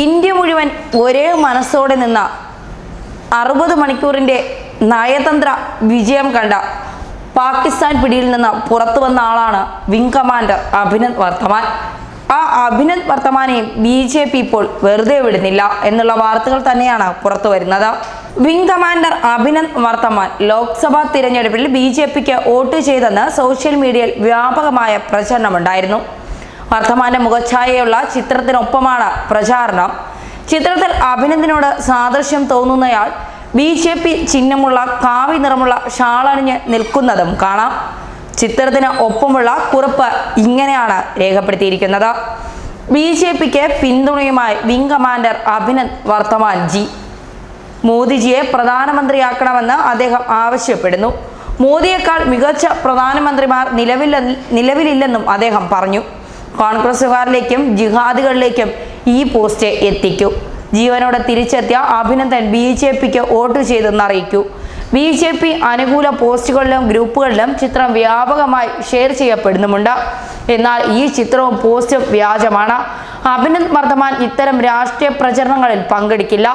India മുഴുവൻ ഒരേ മനസ്സോടെ നിന്ന 60 മണിക്കൂറിൻ്റെ നയതന്ത്ര വിജയം കണ്ട പാകിസ്ഥാൻ പിടിയിൽ നിന്ന് പുറത്തു വന്ന ആളാണ് വിംഗ് കമാൻഡർ അഭിനന്ദ് വർത്തമാൻ. ആ അഭിനന്ദ് വർത്തമാനെയും BJP ഇപ്പോൾ വെറുതെ വിടുന്നില്ല എന്നുള്ള വാർത്തകൾ തന്നെയാണ് പുറത്തു വരുന്നത്. വിംഗ് കമാൻഡർ അഭിനന്ദ് വർത്തമാൻ ലോക്സഭാ തിരഞ്ഞെടുപ്പിൽ BJPക്ക് വോട്ട് ചെയ്തെന്ന് സോഷ്യൽ മീഡിയയിൽ വ്യാപകമായ പ്രചരണമുണ്ടായിരുന്നു. വർത്തമാന്റെ മുഖഛായയുള്ള ചിത്രത്തിനൊപ്പമാണ് പ്രചാരണം. ചിത്രത്തിൽ അഭിനന്ദിനോട് സാദൃശ്യം തോന്നുന്നയാൾ BJP ചിഹ്നമുള്ള കാവി നിറമുള്ള ഷാളണിഞ്ഞ് നിൽക്കുന്നതും കാണാം. ചിത്രത്തിന് ഒപ്പമുള്ള കുറിപ്പ് ഇങ്ങനെയാണ് രേഖപ്പെടുത്തിയിരിക്കുന്നത്: BJPക്ക് പിന്തുണയുമായി വിംഗ് കമാൻഡർ അഭിനന്ദ് വർത്തമാൻ ജി. മോദിജിയെ പ്രധാനമന്ത്രിയാക്കണമെന്ന് അദ്ദേഹം ആവശ്യപ്പെടുന്നു. മോദിയേക്കാൾ മികച്ച പ്രധാനമന്ത്രിമാർ നിലവിലില്ലെന്നും അദ്ദേഹം പറഞ്ഞു. കോൺഗ്രസുകാരിലേക്കും ജിഹാദികളിലേക്കും ഈ പോസ്റ്റ് എത്തിക്കൂ. ജീവനോടെ തിരിച്ചെത്തിയ അഭിനന്ദൻ BJPക്ക് വോട്ട് ചെയ്തെന്ന് അറിയിക്കൂ. BJP അനുകൂല പോസ്റ്റുകളിലും ഗ്രൂപ്പുകളിലും ചിത്രം വ്യാപകമായി ഷെയർ ചെയ്യപ്പെടുന്നുമുണ്ട്. എന്നാൽ ഈ ചിത്രവും പോസ്റ്റും വ്യാജമാണ്. അഭിനന്ദ് വർത്തമാൻ ഇത്തരം രാഷ്ട്രീയ പ്രചരണങ്ങളിൽ പങ്കെടുക്കില്ല.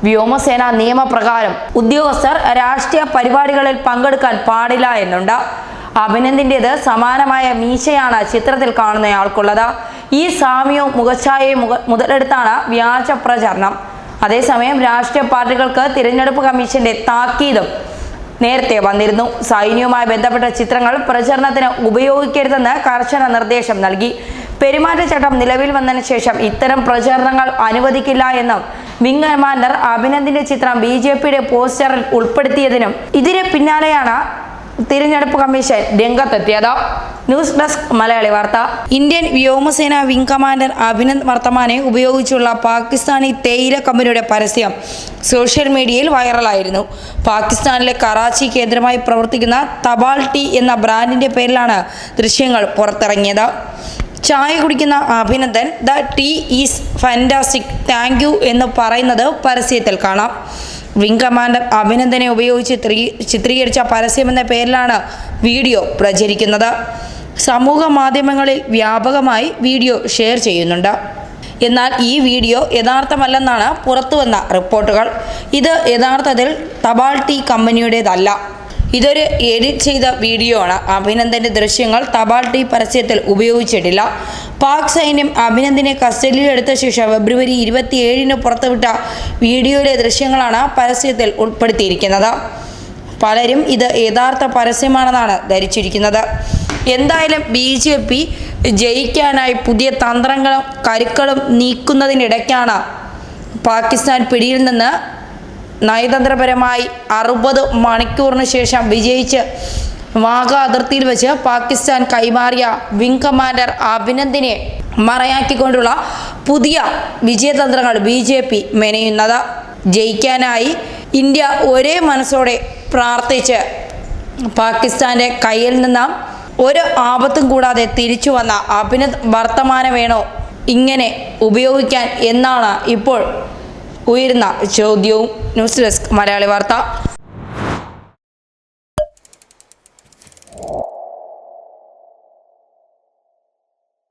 വ്യോമസേന നിയമപ്രകാരം ഉദ്യോഗസ്ഥർ രാഷ്ട്രീയ പരിപാടികളിൽ പങ്കെടുക്കാൻ പാടില്ല എന്നുണ്ട്. അഭിനന്ദിൻ്റേത് സമാനമായ മീശയാണ് ചിത്രത്തിൽ കാണുന്നയാൾക്കുള്ളത്. ഈ സാമ്യവും മുഖഛായയും മുതലെടുത്താണ് വ്യാജ പ്രചരണം. അതേസമയം രാഷ്ട്രീയ പാർട്ടികൾക്ക് തിരഞ്ഞെടുപ്പ് കമ്മീഷന്റെ താക്കീതും നേരത്തെ വന്നിരുന്നു. സൈന്യവുമായി ബന്ധപ്പെട്ട ചിത്രങ്ങൾ പ്രചരണത്തിന് ഉപയോഗിക്കരുതെന്ന് കർശന നിർദ്ദേശം നൽകി. പെരുമാറ്റച്ചട്ടം നിലവിൽ വന്നതിന് ശേഷം ഇത്തരം പ്രചരണങ്ങൾ അനുവദിക്കില്ല എന്നും വിംഗ് കമാൻഡർ അഭിനന്ദിന്റെ ചിത്രം BJPയുടെ പോസ്റ്ററിൽ ഉൾപ്പെടുത്തിയതിനും ഇതിന് പിന്നാലെയാണ് തിരഞ്ഞെടുപ്പ് കമ്മീഷൻ രംഗത്തെത്തിയത്. ന്യൂസ് ഡെസ്ക് മലയാളി വാർത്ത. ഇന്ത്യൻ വ്യോമസേന വിംഗ് കമാൻഡർ അഭിനന്ദ് വർത്തമാനെ ഉപയോഗിച്ചുള്ള പാകിസ്ഥാനി തേയില കമ്പനിയുടെ പരസ്യം സോഷ്യൽ മീഡിയയിൽ വൈറലായിരുന്നു. പാകിസ്ഥാനിലെ കറാച്ചി കേന്ദ്രമായി പ്രവർത്തിക്കുന്ന തപാൽ ടീ എന്ന ബ്രാൻഡിന്റെ പേരിലാണ് ദൃശ്യങ്ങൾ പുറത്തിറങ്ങിയത്. ചായ കുടിക്കുന്ന Abhinandan "the tea is fantastic, thank you" എന്ന് പറയുന്നത് പരസ്യത്തിൽ കാണാം. വിംഗ് കമാൻഡർ അഭിനന്ദനെ ഉപയോഗിച്ച് ചിത്രീകരിച്ച പരസ്യമെന്ന പേരിലാണ് വീഡിയോ പ്രചരിക്കുന്നത്. സമൂഹ മാധ്യമങ്ങളിൽ വ്യാപകമായി വീഡിയോ ഷെയർ ചെയ്യുന്നുണ്ട്. എന്നാൽ ഈ വീഡിയോ യഥാർത്ഥമല്ലെന്നാണ് പുറത്തുവന്ന റിപ്പോർട്ടുകൾ. ഇത് യഥാർത്ഥത്തിൽ തപാൽ ടീ കമ്പനിയുടേതല്ല. ഇതൊരു എഡിറ്റ് ചെയ്ത വീഡിയോ ആണ്. അഭിനന്ദന്റെ ദൃശ്യങ്ങൾ തപാൽ ടീ പരസ്യത്തിൽ ഉപയോഗിച്ചിട്ടില്ല. പാക് സൈന്യം അഭിനന്ദിനെ കസ്റ്റഡിയിലെടുത്ത ശേഷം ഫെബ്രുവരി 27 പുറത്തുവിട്ട വീഡിയോയിലെ ദൃശ്യങ്ങളാണ് പരസ്യത്തിൽ ഉൾപ്പെടുത്തിയിരിക്കുന്നത്. പലരും ഇത് യഥാർത്ഥ പരസ്യമാണെന്നാണ് ധരിച്ചിരിക്കുന്നത്. എന്തായാലും BJP ജയിക്കാനായി പുതിയ തന്ത്രങ്ങളും കരുക്കളും നീക്കുന്നതിനിടയ്ക്കാണ് പാകിസ്ഥാൻ പിടിയിൽ നിന്ന് നയതന്ത്രപരമായി 60 മണിക്കൂറിന് ശേഷം വിജയിച്ച് വാഗ അതിർത്തിയിൽ വെച്ച് പാകിസ്ഥാൻ കൈമാറിയ വിംഗ് കമാൻഡർ അഭിനന്ദിനെ മറയാക്കിക്കൊണ്ടുള്ള പുതിയ വിജയതന്ത്രങ്ങൾ BJP മെനയുന്നത്. ജയിക്കാനായി ഇന്ത്യ ഒരേ മനസ്സോടെ പ്രാർത്ഥിച്ച് പാകിസ്ഥാന്റെ കയ്യിൽ നിന്ന് ഒരു ആപത്തും കൂടാതെ തിരിച്ചു വന്ന അഭിനന്ദ് വർത്തമാനെ വേണോ ഇങ്ങനെ ഉപയോഗിക്കാൻ എന്നാണ് ഇപ്പോൾ ഉയരുന്ന ചോദ്യവും. ന്യൂസ് ഡെസ്ക് മലയാളി വാർത്ത.